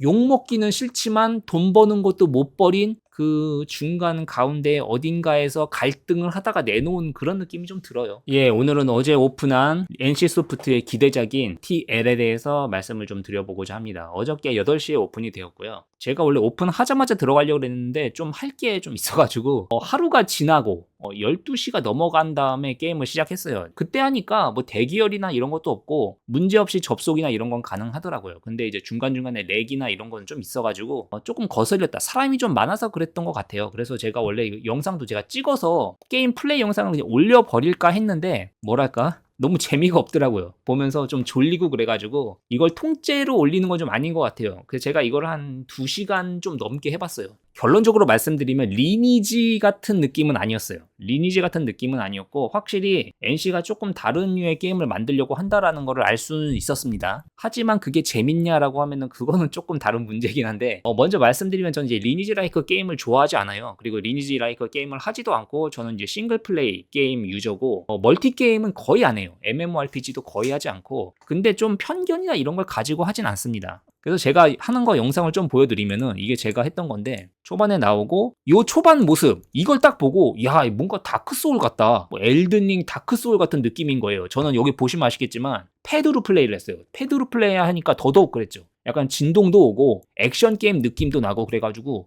욕먹기는 싫지만 돈 버는 것도 못 버린 그 중간 가운데 어딘가에서 갈등을 하다가 내놓은 그런 느낌이 좀 들어요. 예, 오늘은 어제 오픈한 NC소프트의 기대작인 TL에 대해서 말씀을 좀 드려보고자 합니다. 어저께 8시에 오픈이 되었고요. 제가 원래 오픈하자마자 들어가려고 했는데 좀 할 게 좀 있어가지고 하루가 지나고 12시가 넘어간 다음에 게임을 시작했어요. 그때 하니까 뭐 대기열이나 이런 것도 없고 문제없이 접속이나 이런 건 가능하더라고요. 근데 이제 중간중간에 렉이나 이런 건 좀 있어가지고 조금 거슬렸다. 사람이 좀 많아서 그랬던 것 같아요. 그래서 제가 원래 영상도 제가 찍어서 게임 플레이 영상을 그냥 올려버릴까 했는데 뭐랄까? 너무 재미가 없더라고요. 보면서 좀 졸리고 그래가지고 이걸 통째로 올리는 건 좀 아닌 것 같아요. 그래서 제가 이걸 한 2시간 좀 넘게 해봤어요. 결론적으로 말씀드리면 리니지 같은 느낌은 아니었어요. 리니지 같은 느낌은 아니었고 확실히 NC가 조금 다른 류의 게임을 만들려고 한다라는 걸 알 수는 있었습니다. 하지만 그게 재밌냐라고 하면은 그거는 조금 다른 문제긴 한데 먼저 말씀드리면 저는 이제 리니지 라이크 게임을 좋아하지 않아요. 그리고 리니지 라이크 게임을 하지도 않고 저는 이제 싱글 플레이 게임 유저고 멀티 게임은 거의 안 해요. MMORPG도 거의 하지 않고 근데 좀 편견이나 이런 걸 가지고 하진 않습니다. 그래서 제가 하는 거 영상을 좀 보여드리면은 이게 제가 했던 건데 초반에 나오고 요 초반 모습 이걸 딱 보고 야 뭔가 다크소울 같다 뭐 엘든링 다크소울 같은 느낌인 거예요. 저는 여기 보시면 아시겠지만 패드로 플레이를 했어요. 패드로 플레이 하니까 더더욱 그랬죠. 약간 진동도 오고 액션 게임 느낌도 나고 그래가지고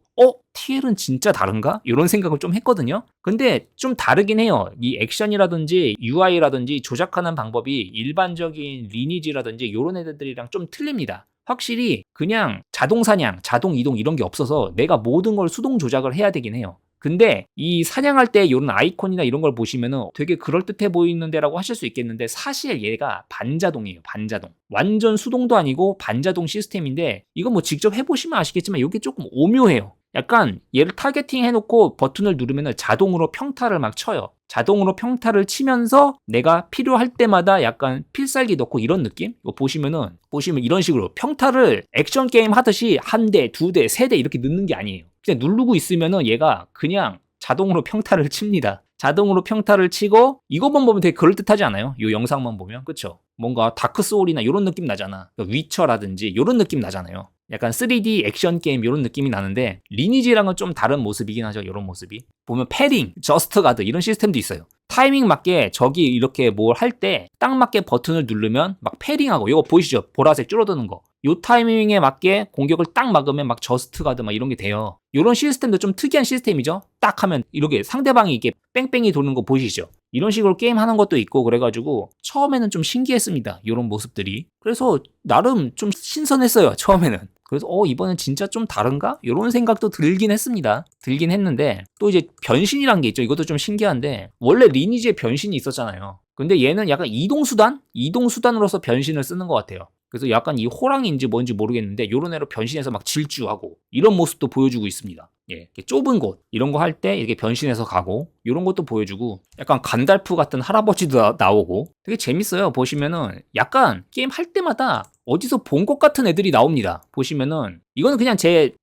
TL은 진짜 다른가? 이런 생각을 좀 했거든요. 근데 좀 다르긴 해요. 이 액션이라든지 UI라든지 조작하는 방법이 일반적인 리니지라든지 이런 애들이랑 좀 틀립니다. 확실히 그냥 자동 사냥, 자동 이동 이런 게 없어서 내가 모든 걸 수동 조작을 해야 되긴 해요. 근데 이 사냥할 때 이런 아이콘이나 이런 걸 보시면은 되게 그럴듯해 보이는데라고 하실 수 있겠는데 사실 얘가 반자동이에요. 반자동. 완전 수동도 아니고 반자동 시스템인데 이거 뭐 직접 해보시면 아시겠지만 이게 조금 오묘해요. 약간 얘를 타겟팅 해놓고 버튼을 누르면은 자동으로 평타를 막 쳐요. 자동으로 평타를 치면서 내가 필요할 때마다 약간 필살기 넣고 이런 느낌? 이거 보시면 이런 식으로 평타를 액션 게임 하듯이 한 대, 두 대, 세 대 이렇게 넣는 게 아니에요. 그냥 누르고 있으면은 얘가 그냥 자동으로 평타를 칩니다. 자동으로 평타를 치고 이것만 보면 되게 그럴듯하지 않아요? 이 영상만 보면 그쵸? 뭔가 다크소울이나 이런 느낌 나잖아. 위쳐라든지 이런 느낌 나잖아요. 약간 3D 액션 게임 이런 느낌이 나는데 리니지랑은 좀 다른 모습이긴 하죠. 이런 모습이. 보면 패링, 저스트 가드 이런 시스템도 있어요. 타이밍 맞게 적이 이렇게 뭘 할 때 딱 맞게 버튼을 누르면 막 패링하고 이거 보이시죠? 보라색 줄어드는 거. 요 타이밍에 맞게 공격을 딱 막으면 막 저스트 가드 막 이런 게 돼요. 이런 시스템도 좀 특이한 시스템이죠. 딱 하면 이렇게 상대방이 이게 뺑뺑이 도는 거 보이시죠? 이런 식으로 게임 하는 것도 있고 그래가지고 처음에는 좀 신기했습니다. 이런 모습들이. 그래서 나름 좀 신선했어요. 처음에는. 그래서 이번엔 진짜 좀 다른가? 이런 생각도 들긴 했습니다. 들긴 했는데 또 이제 변신이란 게 있죠. 이것도 좀 신기한데 원래 리니지에 변신이 있었잖아요. 근데 얘는 약간 이동수단? 이동수단으로서 변신을 쓰는 것 같아요. 그래서 약간 이 호랑이인지 뭔지 모르겠는데 요런 애로 변신해서 막 질주하고 이런 모습도 보여주고 있습니다. 예, 이렇게 좁은 곳 이런 거 할 때 이렇게 변신해서 가고 이런 것도 보여주고 약간 간달프 같은 할아버지도 나오고 되게 재밌어요. 보시면은 약간 게임 할 때마다 어디서 본 것 같은 애들이 나옵니다. 보시면은 이거는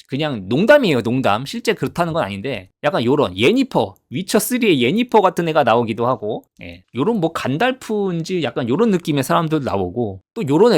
그냥 농담이에요. 농담. 실제 그렇다는 건 아닌데 약간 요런 예니퍼 위쳐 3의 예니퍼 같은 애가 나오기도 하고 요런 뭐 간달프인지 약간 요런 느낌의 사람들 나오고 또 요런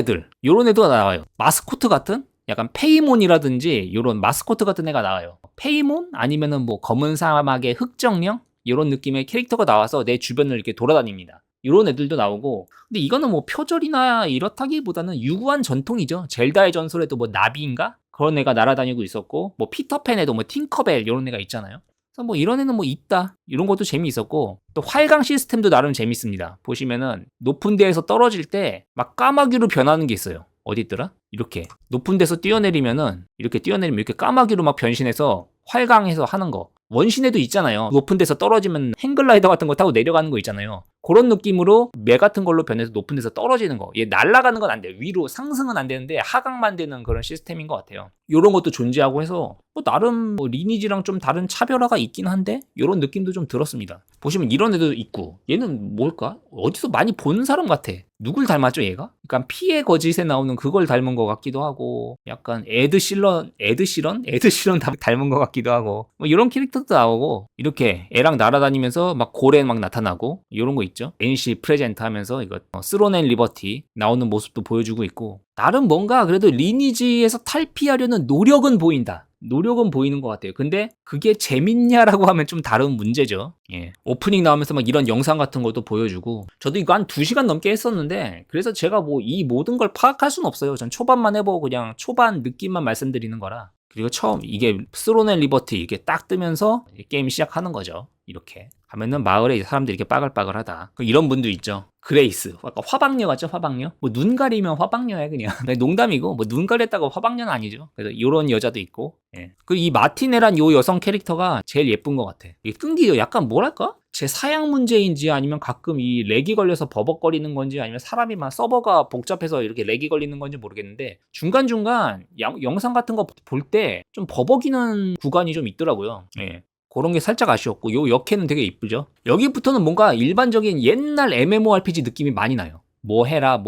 애도 나와요. 마스코트 같은 약간 페이몬이라든지 요런 마스코트 같은 애가 나와요. 페이몬 아니면은 뭐 검은 사막의 흑정령 이런 느낌의 캐릭터가 나와서 내 주변을 이렇게 돌아다닙니다. 이런 애들도 나오고 근데 이거는 뭐 표절이나 이렇다기보다는 유구한 전통이죠. 젤다의 전설에도 뭐 나비인가? 그런 애가 날아다니고 있었고 뭐 피터팬에도 뭐 팅커벨 이런 애가 있잖아요. 그래서 뭐 이런 애는 뭐 있다. 이런 것도 재미있었고 또 활강 시스템도 나름 재밌습니다. 보시면은 높은 데에서 떨어질 때 막 까마귀로 변하는 게 있어요. 어디 있더라? 이렇게 높은 데서 뛰어내리면 이렇게 까마귀로 막 변신해서 활강해서 하는 거. 원신에도 있잖아요. 높은 데서 떨어지면 행글라이더 같은 거 타고 내려가는 거 있잖아요. 그런 느낌으로 매 같은 걸로 변해서 높은 데서 떨어지는 거. 얘 날아가는 건 안 돼요. 위로 상승은 안 되는데 하강만 되는 그런 시스템인 것 같아요. 이런 것도 존재하고 해서 뭐 나름 뭐 리니지랑 좀 다른 차별화가 있긴 한데 이런 느낌도 좀 들었습니다. 보시면 이런 애도 있고 얘는 뭘까? 어디서 많이 본 사람 같아. 누굴 닮았죠 얘가? 약간 피해 거짓에 나오는 그걸 닮은 것 같기도 하고 약간 에드시런 닮은 것 같기도 하고 뭐 이런 캐릭터도 나오고 이렇게 애랑 날아다니면서 막 고래 막 나타나고 이런 거 있죠. 있죠. NC 프레젠트 하면서 이거 스론 앤 리버티 나오는 모습도 보여주고 있고, 나름 뭔가 그래도 리니지에서 탈피하려는 노력은 보인다. 노력은 보이는 것 같아요. 근데 그게 재밌냐라고 하면 좀 다른 문제죠. 예. 오프닝 나오면서 막 이런 영상 같은 것도 보여주고, 저도 이거 한 2시간 넘게 했었는데, 그래서 제가 뭐 이 모든 걸 파악할 수는 없어요. 전 초반만 해보고 그냥 초반 느낌만 말씀드리는 거라. 그리고 처음 이게 스론 앤 리버티 이게 딱 뜨면서 게임 시작하는 거죠. 이렇게 하면은 마을에 사람들이 이렇게 빠글빠글하다. 이런 분들 있죠. 그레이스, 아까 화방녀 같죠? 화방녀? 뭐 눈 가리면 화방녀야 그냥. 농담이고 뭐 눈 가렸다고 화방녀는 아니죠. 그래서 이런 여자도 있고. 예. 그리고 이 마티네란 요 여성 캐릭터가 제일 예쁜 것 같아. 이 끈기 약간 뭐랄까? 제 사양 문제인지 아니면 가끔 이 렉이 걸려서 버벅거리는 건지 아니면 사람이 막 서버가 복잡해서 이렇게 렉이 걸리는 건지 모르겠는데, 중간중간 영상 같은 거 볼 때 좀 버벅이는 구간이 좀 있더라고요. 예. 그런 게 살짝 아쉬웠고, 요 역해는 되게 이쁘죠. 여기부터는 뭔가 일반적인 옛날 MMORPG 느낌이 많이 나요. 뭐 해라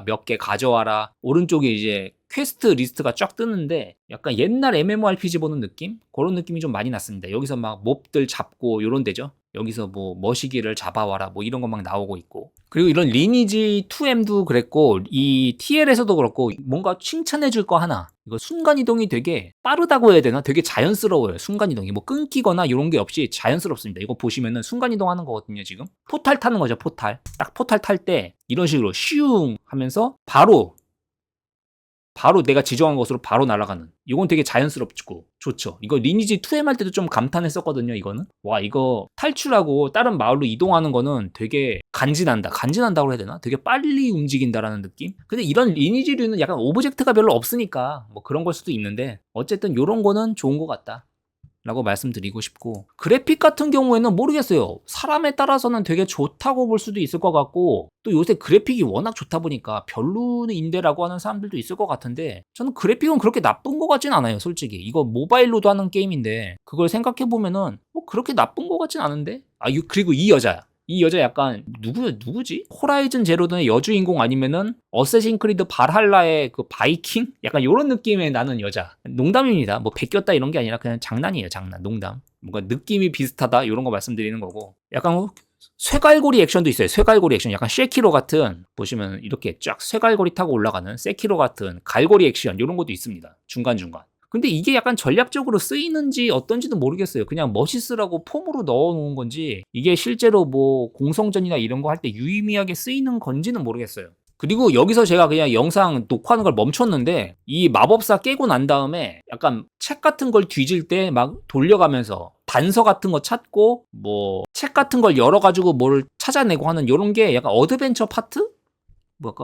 몇 개 가져와라. 오른쪽에 이제 퀘스트 리스트가 쫙 뜨는데 약간 옛날 MMORPG 보는 느낌? 그런 느낌이 좀 많이 났습니다. 여기서 막 몹들 잡고 요런 데죠. 여기서 뭐 머시기를 잡아와라 뭐 이런 거 막 나오고 있고, 그리고 이런 리니지 2M도 그랬고 이 TL에서도 그렇고 뭔가 칭찬해 줄 거 하나, 이거 순간이동이 되게 빠르다고 해야 되나? 되게 자연스러워요. 순간이동이 뭐 끊기거나 이런 게 없이 자연스럽습니다. 이거 보시면은 순간이동 하는 거거든요. 지금 포탈 타는 거죠. 포탈 딱 포탈 탈 때 이런 식으로 슝 하면서 바로 내가 지정한 곳으로 바로 날아가는, 이건 되게 자연스럽고 좋죠. 이거 리니지 2M 할 때도 좀 감탄했었거든요. 이거는 와, 이거 탈출하고 다른 마을로 이동하는 거는 되게 간지난다고 해야 되나? 되게 빨리 움직인다라는 느낌? 근데 이런 리니지류는 약간 오브젝트가 별로 없으니까 뭐 그런 걸 수도 있는데, 어쨌든 이런 거는 좋은 것 같다 라고 말씀드리고 싶고, 그래픽 같은 경우에는 모르겠어요. 사람에 따라서는 되게 좋다고 볼 수도 있을 것 같고, 또 요새 그래픽이 워낙 좋다 보니까 별로인데라고 하는 사람들도 있을 것 같은데, 저는 그래픽은 그렇게 나쁜 것 같진 않아요. 솔직히 이거 모바일로도 하는 게임인데 그걸 생각해보면은 뭐 그렇게 나쁜 것 같진 않은데. 그리고 이 여자 약간 누구지? 호라이즌 제로던의 여주인공 아니면은 어쌔신 크리드 발할라의 그 바이킹? 약간 요런 느낌의 나는 여자. 농담입니다. 뭐 베꼈다 이런 게 아니라 그냥 장난이에요. 장난. 농담. 뭔가 느낌이 비슷하다 이런 거 말씀드리는 거고, 약간 쇠갈고리 액션도 있어요. 쇠갈고리 액션. 약간 쉐키로 같은, 보시면 이렇게 쫙 쇠갈고리 타고 올라가는 세키로 같은 갈고리 액션 이런 것도 있습니다. 중간중간. 근데 이게 약간 전략적으로 쓰이는지 어떤지도 모르겠어요. 그냥 멋있으라고 폼으로 넣어놓은 건지, 이게 실제로 뭐 공성전이나 이런 거 할 때 유의미하게 쓰이는 건지는 모르겠어요. 그리고 여기서 제가 그냥 영상 녹화하는 걸 멈췄는데, 이 마법사 깨고 난 다음에 약간 책 같은 걸 뒤질 때 막 돌려가면서 단서 같은 거 찾고 뭐 책 같은 걸 열어가지고 뭘 찾아내고 하는 요런 게 약간 어드벤처 파트?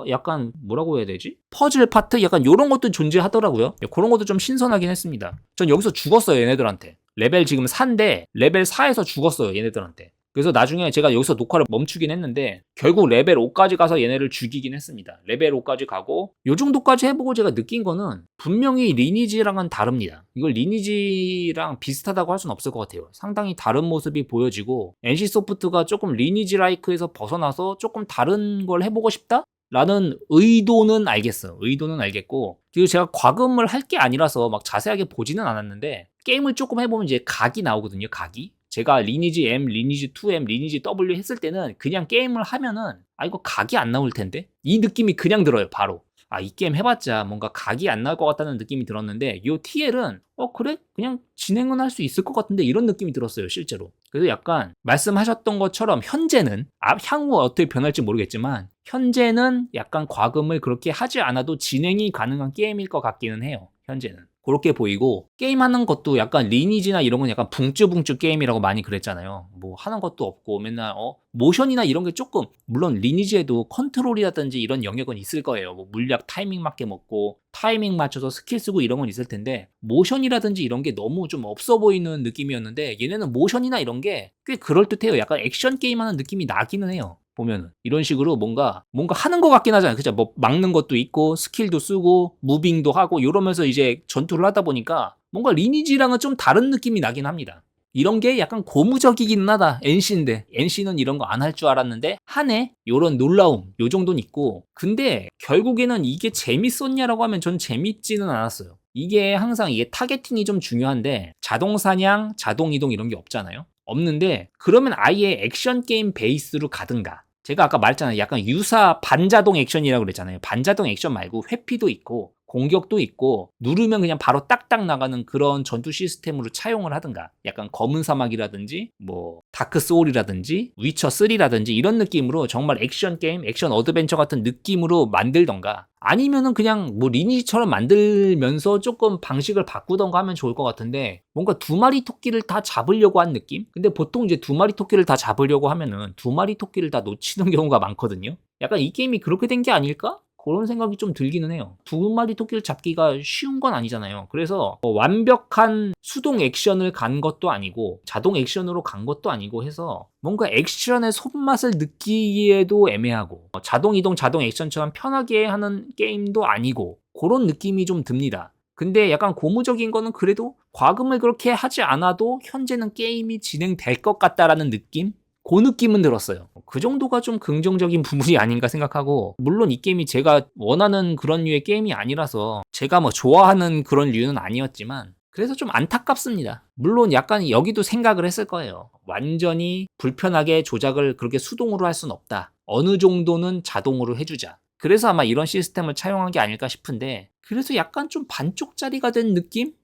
약간 뭐라고 해야 되지? 퍼즐 파트? 약간 요런 것도 존재하더라고요. 그런 것도 좀 신선하긴 했습니다. 전 여기서 죽었어요, 얘네들한테. 레벨 지금 4인데 레벨 4에서 죽었어요, 얘네들한테. 그래서 나중에 제가 여기서 녹화를 멈추긴 했는데 결국 레벨 5까지 가서 얘네를 죽이긴 했습니다. 레벨 5까지 가고 요 정도까지 해보고 제가 느낀 거는 분명히 리니지랑은 다릅니다. 이걸 리니지랑 비슷하다고 할 수는 없을 것 같아요. 상당히 다른 모습이 보여지고, NC소프트가 조금 리니지 라이크에서 벗어나서 조금 다른 걸 해보고 싶다? 라는 의도는 알겠어요. 의도는 알겠고, 그리고 제가 과금을 할 게 아니라서 막 자세하게 보지는 않았는데, 게임을 조금 해보면 이제 각이 나오거든요. 각이. 제가 리니지 M, 리니지 2M, 리니지 W 했을 때는 그냥 게임을 하면은 이거 각이 안 나올 텐데? 이 느낌이 그냥 들어요. 바로. 이 게임 해봤자 뭔가 각이 안 나올 것 같다는 느낌이 들었는데, 이 TL은 그래? 그냥 진행은 할 수 있을 것 같은데 이런 느낌이 들었어요. 실제로. 그래서 약간 말씀하셨던 것처럼 현재는 향후 어떻게 변할지 모르겠지만 현재는 약간 과금을 그렇게 하지 않아도 진행이 가능한 게임일 것 같기는 해요. 현재는. 그렇게 보이고, 게임하는 것도 약간 리니지나 이런 건 약간 붕쭈붕쭈 게임이라고 많이 그랬잖아요. 뭐 하는 것도 없고 맨날 모션이나 이런 게 조금, 물론 리니지에도 컨트롤이라든지 이런 영역은 있을 거예요. 뭐 물약 타이밍 맞게 먹고 타이밍 맞춰서 스킬 쓰고 이런 건 있을 텐데, 모션이라든지 이런 게 너무 좀 없어 보이는 느낌이었는데 얘네는 모션이나 이런 게 꽤 그럴듯해요. 약간 액션 게임하는 느낌이 나기는 해요. 보면은 이런 식으로 뭔가 하는 것 같긴 하잖아요. 그죠? 뭐 막는 것도 있고 스킬도 쓰고 무빙도 하고 이러면서 이제 전투를 하다 보니까 뭔가 리니지랑은 좀 다른 느낌이 나긴 합니다. 이런 게 약간 고무적이긴 하다. NC는 이런 거 안 할 줄 알았는데 하네. 요런 놀라움 요 정도는 있고, 근데 결국에는 이게 재밌었냐라고 하면 전 재밌지는 않았어요. 이게 항상 이게 타겟팅이 좀 중요한데, 자동 사냥, 자동 이동 이런 게 없잖아요. 없는데, 그러면 아예 액션 게임 베이스로 가든가, 제가 아까 말했잖아요. 약간 유사 반자동 액션이라고 그랬잖아요. 반자동 액션 말고 회피도 있고 공격도 있고 누르면 그냥 바로 딱딱 나가는 그런 전투 시스템으로 차용을 하든가, 약간 검은 사막이라든지 뭐 다크 소울이라든지 위쳐 3라든지 이런 느낌으로 정말 액션 게임, 액션 어드벤처 같은 느낌으로 만들던가, 아니면은 그냥 뭐 리니지처럼 만들면서 조금 방식을 바꾸던가 하면 좋을 것 같은데, 뭔가 두 마리 토끼를 다 잡으려고 한 느낌? 근데 보통 이제 두 마리 토끼를 다 잡으려고 하면은 두 마리 토끼를 다 놓치는 경우가 많거든요. 약간 이 게임이 그렇게 된 게 아닐까? 그런 생각이 좀 들기는 해요. 두 마리 토끼를 잡기가 쉬운 건 아니잖아요. 그래서 완벽한 수동 액션을 간 것도 아니고 자동 액션으로 간 것도 아니고 해서 뭔가 액션의 손맛을 느끼기에도 애매하고 자동 이동, 자동 액션처럼 편하게 하는 게임도 아니고 그런 느낌이 좀 듭니다. 근데 약간 고무적인 거는 그래도 과금을 그렇게 하지 않아도 현재는 게임이 진행될 것 같다라는 느낌? 그 느낌은 들었어요. 그 정도가 좀 긍정적인 부분이 아닌가 생각하고, 물론 이 게임이 제가 원하는 그런 류의 게임이 아니라서 제가 뭐 좋아하는 그런 류는 아니었지만 그래서 좀 안타깝습니다. 물론 약간 여기도 생각을 했을 거예요. 완전히 불편하게 조작을 그렇게 수동으로 할 순 없다. 어느 정도는 자동으로 해주자. 그래서 아마 이런 시스템을 차용한 게 아닐까 싶은데, 그래서 약간 좀 반쪽짜리가 된 느낌?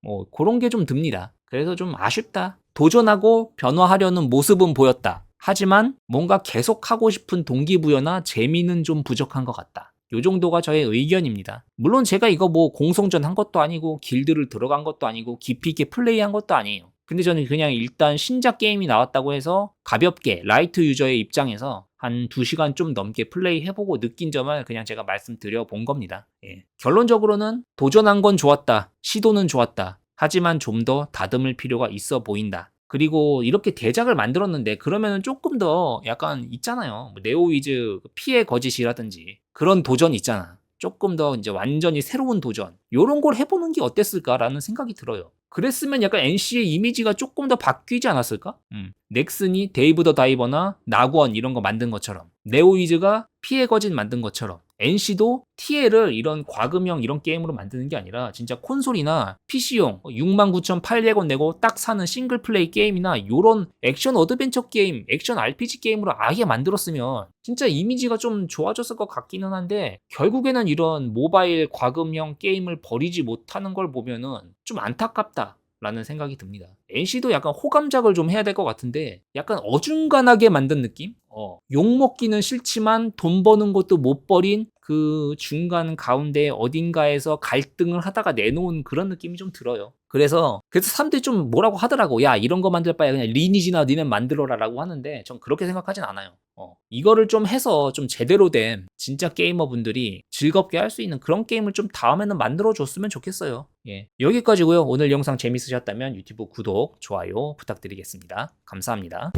뭐 그런 게 좀 듭니다. 그래서 좀 아쉽다. 도전하고 변화하려는 모습은 보였다. 하지만 뭔가 계속하고 싶은 동기부여나 재미는 좀 부족한 것 같다. 요 정도가 저의 의견입니다. 물론 제가 이거 뭐 공성전 한 것도 아니고 길드를 들어간 것도 아니고 깊이 있게 플레이한 것도 아니에요. 근데 저는 그냥 일단 신작 게임이 나왔다고 해서 가볍게 라이트 유저의 입장에서 한 2시간 좀 넘게 플레이 해보고 느낀 점을 그냥 제가 말씀드려 본 겁니다. 예. 결론적으로는 도전한 건 좋았다. 시도는 좋았다. 하지만 좀 더 다듬을 필요가 있어 보인다. 그리고 이렇게 대작을 만들었는데 그러면은 조금 더 약간 있잖아요. 뭐 네오위즈 피해 거짓이라든지 그런 도전 있잖아. 조금 더 이제 완전히 새로운 도전. 요런 걸 해보는 게 어땠을까라는 생각이 들어요. 그랬으면 약간 NC의 이미지가 조금 더 바뀌지 않았을까? 넥슨이 데이브 더 다이버나 낙원 이런 거 만든 것처럼, 네오위즈가 피해 거짓 만든 것처럼 NC도 TL을 이런 과금형 이런 게임으로 만드는 게 아니라 진짜 콘솔이나 PC용 69,800원 내고 딱 사는 싱글 플레이 게임이나 요런 액션 어드벤처 게임, 액션 RPG 게임으로 아예 만들었으면 진짜 이미지가 좀 좋아졌을 것 같기는 한데, 결국에는 이런 모바일 과금형 게임을 버리지 못하는 걸 보면은 좀 안타깝다 라는 생각이 듭니다. NC도 약간 호감작을 좀 해야 될 것 같은데 약간 어중간하게 만든 느낌? 욕먹기는 싫지만 돈 버는 것도 못 버린 그 중간 가운데 어딘가에서 갈등을 하다가 내놓은 그런 느낌이 좀 들어요. 그래서 사람들이 좀 뭐라고 하더라고. 야, 이런 거 만들 바에 그냥 리니지나 니네 만들어라 라고 하는데 전 그렇게 생각하진 않아요. 이거를 좀 해서 좀 제대로 된 진짜 게이머분들이 즐겁게 할 수 있는 그런 게임을 좀 다음에는 만들어 줬으면 좋겠어요. 예. 여기까지고요. 오늘 영상 재밌으셨다면 유튜브 구독, 좋아요 부탁드리겠습니다. 감사합니다.